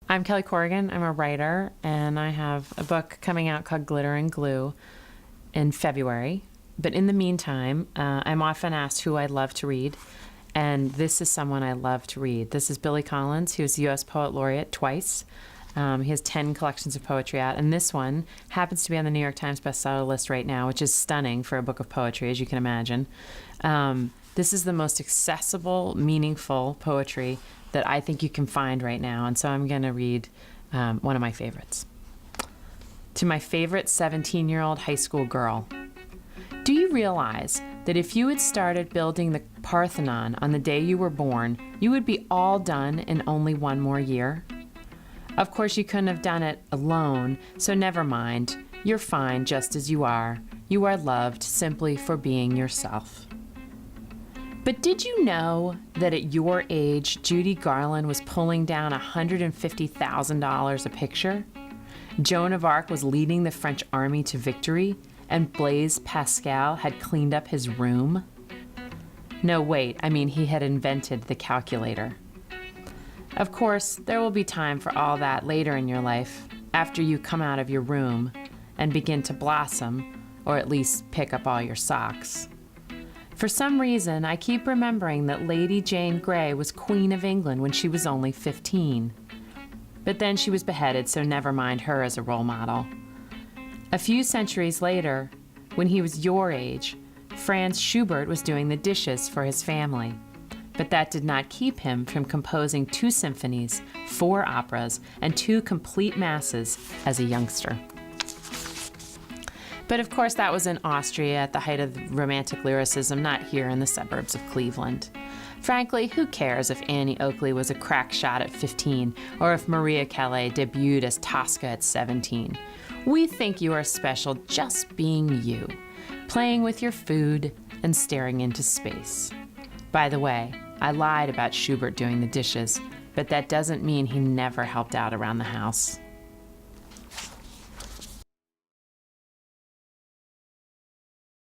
I'm Kelly Corrigan. I'm a writer, and I have a book coming out called Glitter and Glue in February. But in the meantime, I'm often asked who I love to read, and this is someone I love to read. This is Billy Collins. He was the U.S. Poet Laureate twice. He has 10 collections of poetry out, and this one happens to be on the New York Times bestseller list right now, which is stunning for a book of poetry, as you can imagine. This is the most accessible, meaningful poetry that I think you can find right now, and so I'm going to read one of my favorites. To my favorite 17-year-old high school girl. Do you realize that if you had started building the Parthenon on the day you were born, you would be all done in only one more year? Of course, you couldn't have done it alone, so never mind. You're fine just as you are. You are loved simply for being yourself. But did you know that at your age, Judy Garland was pulling down $150,000 a picture? Joan of Arc was leading the French army to victory, and Blaise Pascal had cleaned up his room? No, wait, he had invented the calculator. Of course, there will be time for all that later in your life, after you come out of your room and begin to blossom, or at least pick up all your socks. For some reason, I keep remembering that Lady Jane Grey was Queen of England when she was only 15. But then she was beheaded, so never mind her as a role model. A few centuries later, when he was your age, Franz Schubert was doing the dishes for his family. But that did not keep him from composing 2 symphonies, 4 operas, and 2 complete masses as a youngster. But of course, that was in Austria at the height of Romantic lyricism, not here in the suburbs of Cleveland. Frankly, who cares if Annie Oakley was a crack shot at 15 or if Maria Calais debuted as Tosca at 17? We think you are special just being you, playing with your food and staring into space. By the way, I lied about Schubert doing the dishes, but that doesn't mean he never helped out around the house.